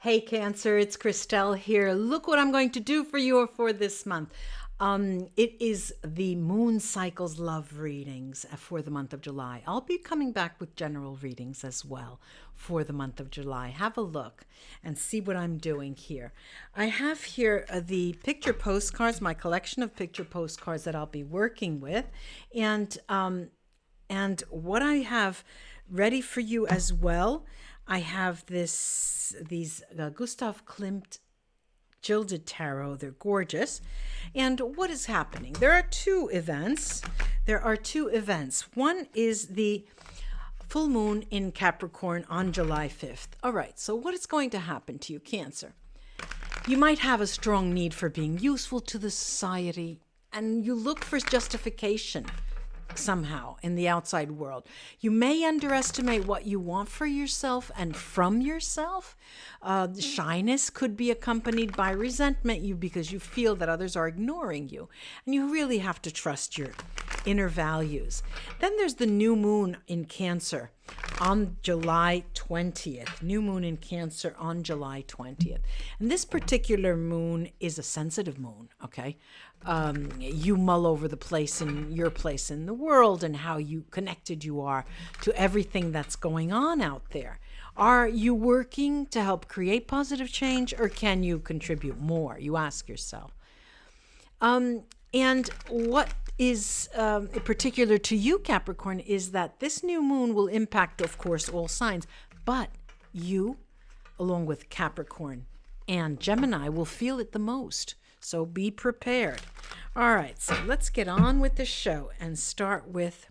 Hey Cancer, it's Christelle here. Look what I'm going to do for you for this month. It is the moon cycles love readings for the month of July. I'll be coming back with general readings as well for the month of July. Have a look and see what I'm doing here. I have here the picture postcards, my collection of picture postcards that I'll be working with, and what I have ready for you as well. I have these Gustav Klimt Gilded Tarot. They're gorgeous. And what is happening? There are two events. One is the full moon in Capricorn on July 5th. All right, so what is going to happen to you, Cancer? You might have a strong need for being useful to the society, and you look for justification somehow in the outside world. You may underestimate what you want for yourself and from yourself. Shyness could be accompanied by resentment because you feel that others are ignoring you, and you really have to trust your inner values. Then there's the new moon in Cancer on July 20th. New moon in Cancer on July 20th. And this particular moon is a sensitive moon, okay? You mull over the place in your place in the world and how connected you are to everything that's going on out there. Are you working to help create positive change, or can you contribute more? You ask yourself. And what is particular to you, Capricorn, is that this new moon will impact, of course, all signs, but you, along with Capricorn and Gemini, will feel it the most. So be prepared. All right, so let's get on with the show and start with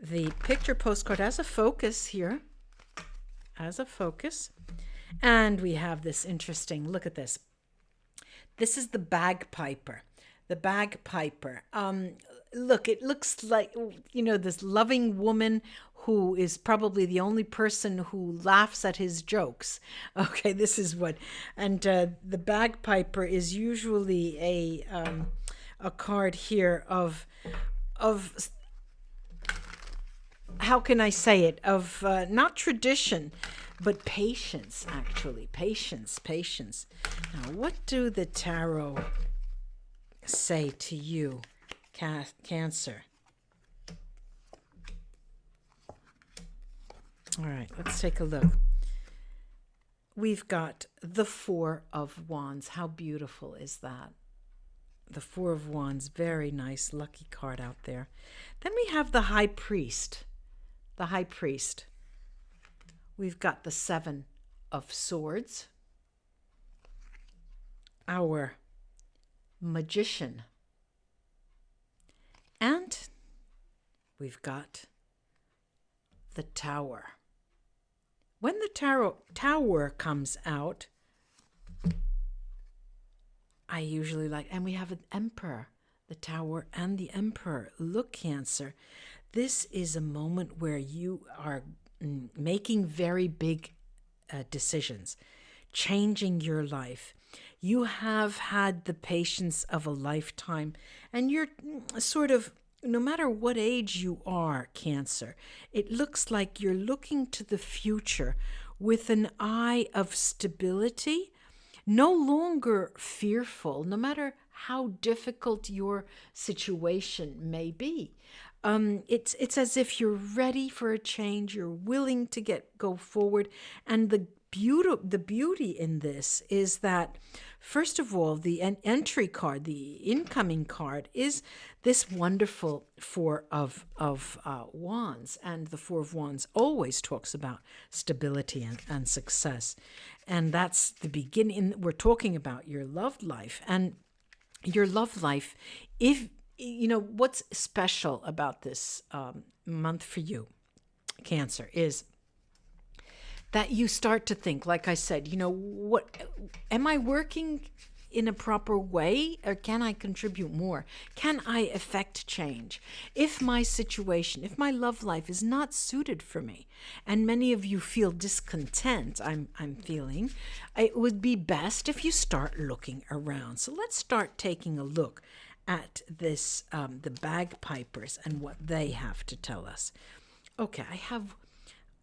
the picture postcard as a focus here. As a focus. And we have this interesting, look at this. This is the bagpiper. The bagpiper. Look, it looks like, this loving woman who is probably the only person who laughs at his jokes. Okay, this is what, and the bagpiper is usually a card here of how can I say it? Of not tradition, but patience. Actually, patience. Now, what do the tarot say to you, Cancer? All right, let's take a look. We've got the Four of Wands. How beautiful is that? The Four of Wands, very nice, lucky card out there. Then we have the High Priest. The High Priest. We've got the Seven of Swords. Our Magician. And we've got the Tower. When the Tower comes out, I usually like, and we have an Emperor, the Tower and the Emperor. Look, Cancer, this is a moment where you are making very big decisions, changing your life. You have had the patience of a lifetime, and you're sort of, no matter what age you are, Cancer, it looks like you're looking to the future with an eye of stability, no longer fearful, no matter how difficult your situation may be. It's as if you're ready for a change, you're willing to go forward, and the beauty in this is that, first of all, the entry card, the incoming card, is this wonderful Four of Wands. And the Four of Wands always talks about stability and success. And that's the beginning. We're talking about your love life. And your love life, if what's special about this month for you, Cancer, is that you start to think, like I said, what am I working in a proper way, or can I contribute more? Can I affect change? If my situation, if my love life is not suited for me, and many of you feel discontent, I'm feeling, it would be best if you start looking around. So let's start taking a look at this, the bagpipers and what they have to tell us. Okay, I have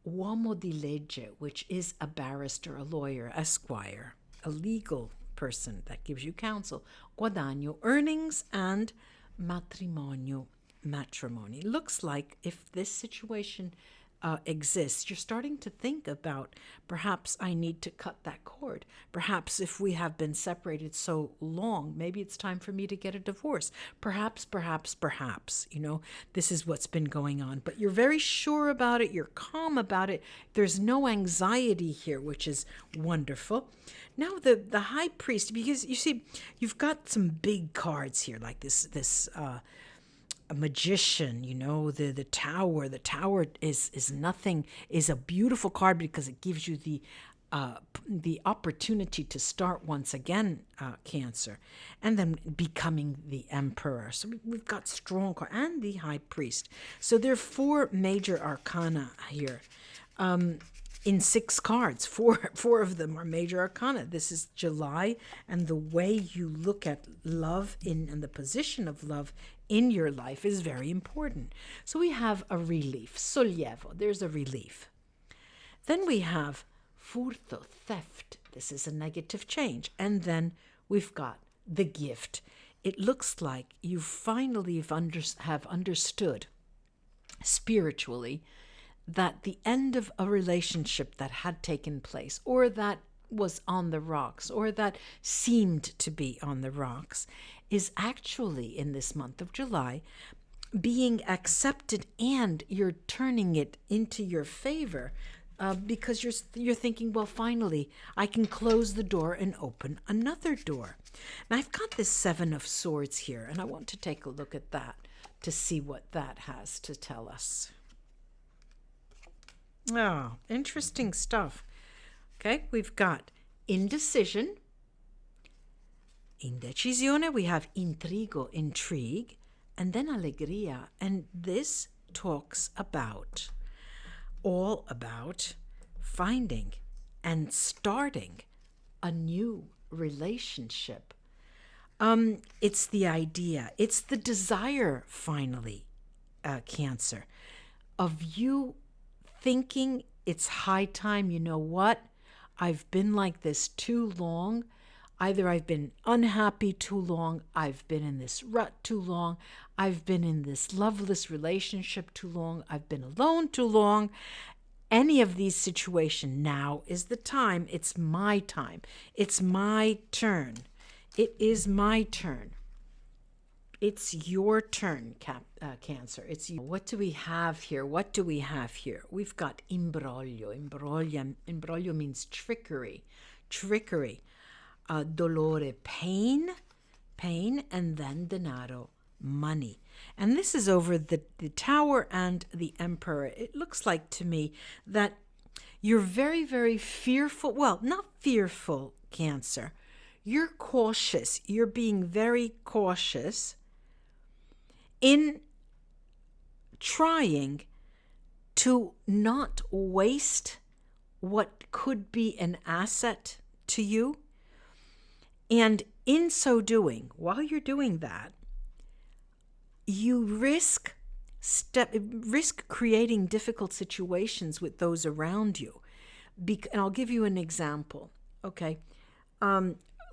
uomo di legge, which is a barrister, a lawyer, a squire, a legal person that gives you counsel. Guadagno, earnings, and matrimonio, matrimony. Looks like if this situation exists, you're starting to think about perhaps I need to cut that cord. Perhaps if we have been separated so long, maybe it's time for me to get a divorce. Perhaps, this is what's been going on. But you're very sure about it. You're calm about it. There's no anxiety here, which is wonderful. Now the high priest, because you see, you've got some big cards here, like this a magician, the tower. The tower is nothing, is a beautiful card because it gives you the opportunity to start once again, Cancer, and then becoming the emperor. So we've got strong card and the high priest. So there are 4 major arcana here. In 6 cards, four of them are major arcana. This is July, and the way you look at love and the position of love in your life is very important. So we have a relief, sollievo, there's a relief. Then we have furto, theft. This is a negative change. And then we've got the gift. It looks like you finally have understood spiritually that the end of a relationship that had taken place, or that was on the rocks, or that seemed to be on the rocks, is actually, in this month of July, being accepted, and you're turning it into your favor, because you're thinking, well, finally, I can close the door and open another door. Now, I've got this 7 of Swords here, and I want to take a look at that to see what that has to tell us. Oh, interesting stuff. Okay, we've got indecision, indecisione, we have intrigo, intrigue, and then allegria. And this talks all about finding and starting a new relationship. It's the idea, it's the desire, finally, Cancer, of you thinking it's high time. You know what? I've been like this too long. Either I've been unhappy too long, I've been in this rut too long, I've been in this loveless relationship too long, I've been alone too long. Any of these situations, now is the time. It's my time. It's my turn. It is my turn. It's your turn, Cancer. It's you. What do we have here? We've got imbroglio. Imbroglio means trickery. Dolore, pain, and then denaro, money. And this is over the Tower and the Emperor. It looks like to me that you're very, very fearful. Well, not fearful, Cancer. You're cautious. You're being very cautious in trying to not waste what could be an asset to you. And in so doing, while you're doing that, you risk creating difficult situations with those around you. And I'll give you an example, okay?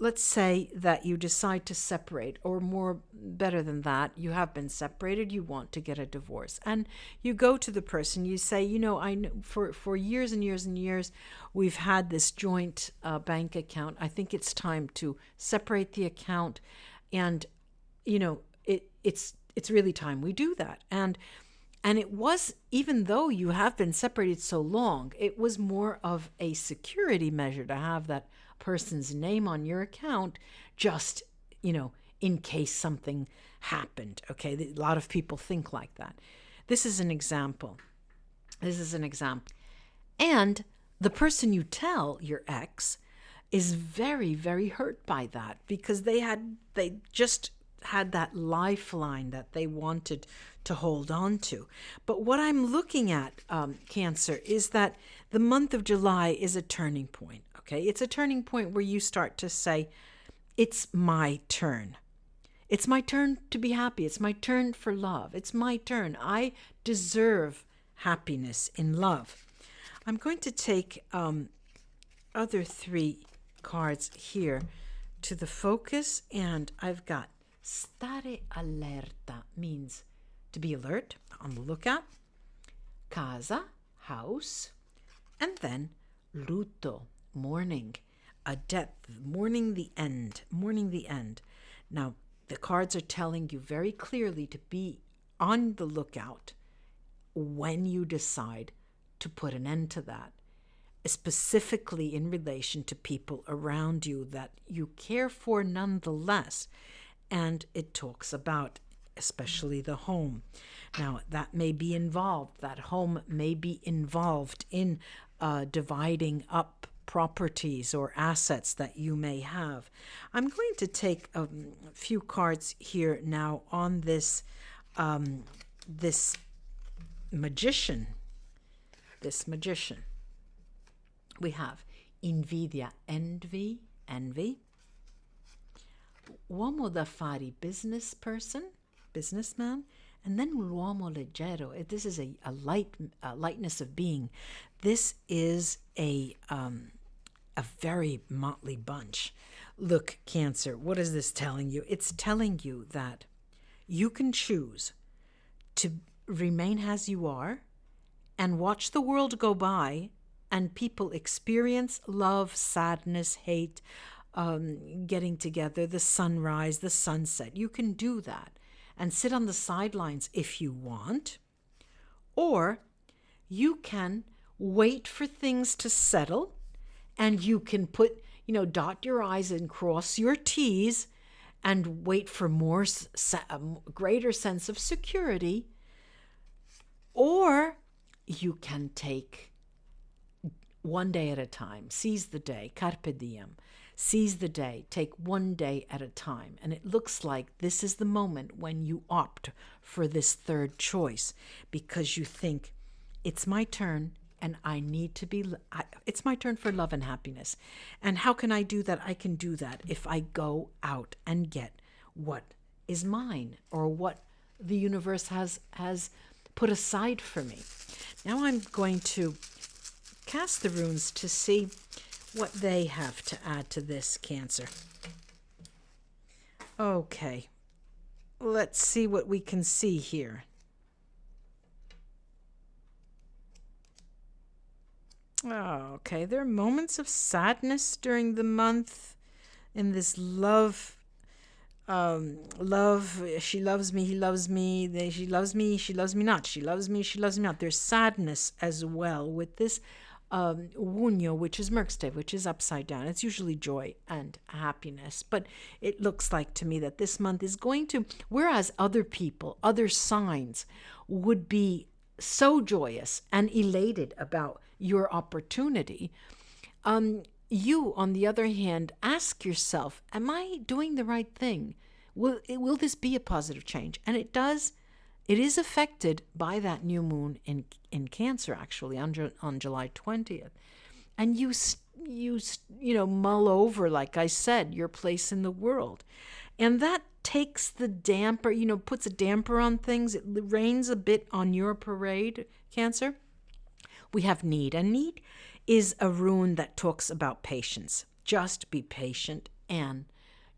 Let's say that you decide to separate, or better than that, you have been separated, you want to get a divorce. And you go to the person, you say, I know for years and years and years, we've had this joint bank account. I think it's time to separate the account. And, it's really time we do that. And it was, even though you have been separated so long, it was more of a security measure to have that person's name on your account, just, in case something happened. Okay, a lot of people think like that. This is an example. And the person you tell, your ex, is very, very hurt by that, because they just had that lifeline that they wanted to hold on to. But what I'm looking at, Cancer, is that the month of July is a turning point. Okay, it's a turning point where you start to say, it's my turn. It's my turn to be happy. It's my turn for love. It's my turn. I deserve happiness in love. I'm going to take other 3 cards here to the focus, and I've got stare allerta, means to be alert, on the lookout, casa, house, and then lutto, mourning, a death, mourning the end, mourning the end. Now, the cards are telling you very clearly to be on the lookout when you decide to put an end to that, specifically in relation to people around you that you care for nonetheless. And it talks about especially the home. Now, that may be involved, that home may be involved in dividing up properties or assets that you may have. I'm going to take a few cards here now on this this magician. This magician. We have invidia, envy, uomo d'affari, business person, businessman, and then l'uomo leggero. This is a lightness of being. This is a very motley bunch. Look, Cancer, what is this telling you? It's telling you that you can choose to remain as you are and watch the world go by and people experience love, sadness, hate, getting together, the sunrise, the sunset. You can do that and sit on the sidelines if you want, or you can wait for things to settle, and you can put, dot your I's and cross your T's and wait for more, greater sense of security. Or you can take one day at a time, seize the day, carpe diem, seize the day, take one day at a time. And it looks like this is the moment when you opt for this third choice, because you think, it's my turn and I need to be, it's my turn for love and happiness. And how can I do that? I can do that if I go out and get what is mine, or what the universe has put aside for me. Now I'm going to cast the runes to see what they have to add to this, Cancer. Okay, let's see what we can see here. Oh, okay, there are moments of sadness during the month in this love. She loves me, he loves me, she loves me, she loves me not, she loves me, she loves me not. There's sadness as well with this Wunyo, which is Merkstave, which is upside down. It's usually joy and happiness, but it looks like to me that this month is going to, whereas other people, other signs would be so joyous and elated about your opportunity, you, on the other hand, ask yourself, am I doing the right thing? Will this be a positive change? And it does. It is affected by that new moon in Cancer, actually, on July 20th. And you mull over, like I said, your place in the world. And that takes the damper, puts a damper on things. It rains a bit on your parade, Cancer. We have need. And need is a rune that talks about patience. Just be patient, and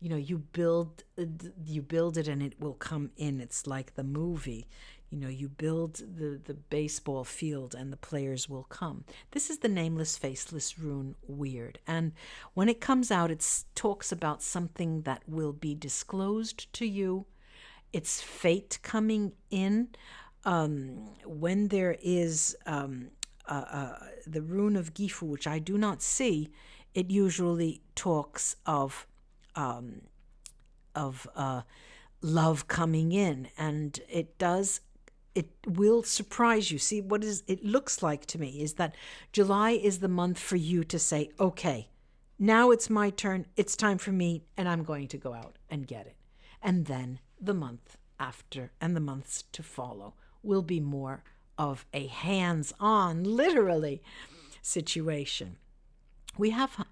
you build it and it will come in. It's like the movie. You build the baseball field and the players will come. This is the nameless, faceless rune, Weird. And when it comes out, it talks about something that will be disclosed to you. It's fate coming in. When there is the rune of Gifu, which I do not see, it usually talks of love coming in, and it will surprise you. See, what it looks like to me is that July is the month for you to say, okay, now it's my turn, it's time for me, and I'm going to go out and get it. And then the month after and the months to follow will be more of a hands-on, literally, situation. We have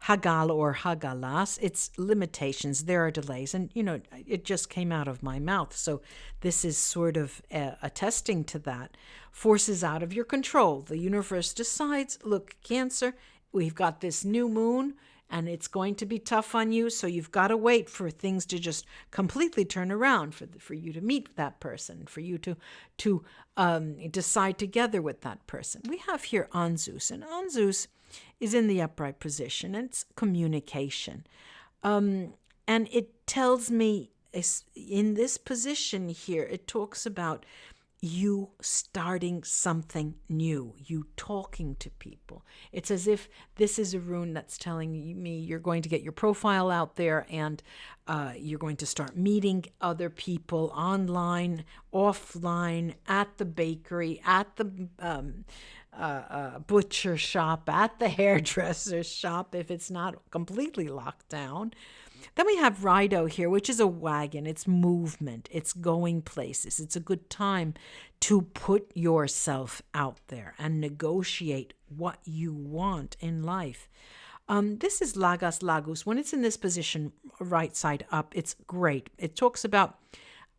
Hagal or Hagalas, it's limitations. There are delays. And, it just came out of my mouth. So this is sort of attesting to that. Forces out of your control. The universe decides, look, Cancer, we've got this new moon and it's going to be tough on you. So you've got to wait for things to just completely turn around, for you to meet that person, for you to decide together with that person. We have here Anzus, and Anzus is in the upright position. And it's communication. And it tells me in this position here, it talks about you starting something new, you talking to people. It's as if this is a rune that's telling me you're going to get your profile out there, and you're going to start meeting other people online, offline, at the bakery, at the butcher shop, at the hairdresser shop, if it's not completely locked down. Then we have Rido here, which is a wagon. It's movement. It's going places. It's a good time to put yourself out there and negotiate what you want in life. This is Lagas Lagus. When it's in this position, right side up, it's great. It talks about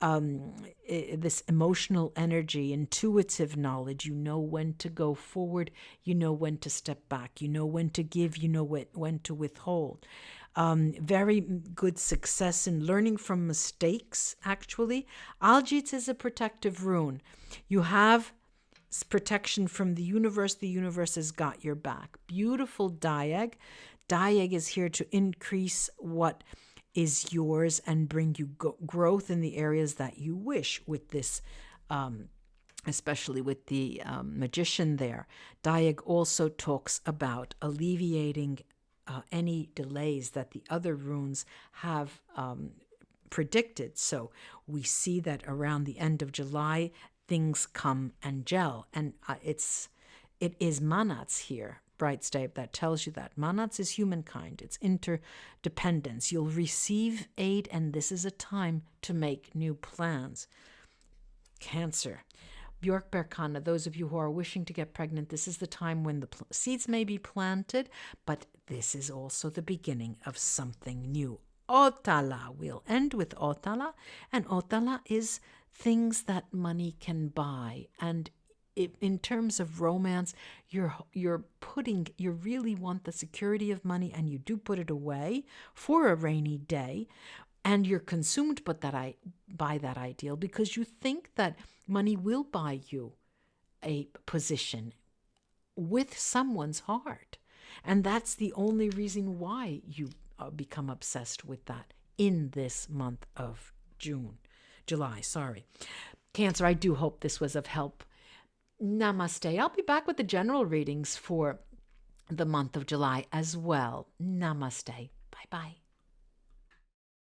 this emotional energy, intuitive knowledge. You know when to go forward. You know when to step back. You know when to give. You know when to withhold. Very good success in learning from mistakes, actually. Aljits is a protective rune. You have protection from the universe. The universe has got your back. Beautiful Diag. Diag is here to increase what is yours and bring you growth in the areas that you wish with this, especially with the magician there. Diag also talks about alleviating any delays that the other runes have predicted. So we see that around the end of July, things come and gel. And it is Manats here, Bright Stave, that tells you that. Manats is humankind. It's interdependence. You'll receive aid, and this is a time to make new plans. Cancer. Björk Berkana, those of you who are wishing to get pregnant, this is the time when the seeds may be planted, but this is also the beginning of something new. Otala, we'll end with Otala, and Otala is things that money can buy. And in terms of romance, you really want the security of money, and you do put it away for a rainy day, and you're consumed by that ideal because you think that money will buy you a position with someone's heart. And that's the only reason why you become obsessed with that in this month of July. Cancer, I do hope this was of help. Namaste. I'll be back with the general readings for the month of July as well. Namaste. Bye-bye.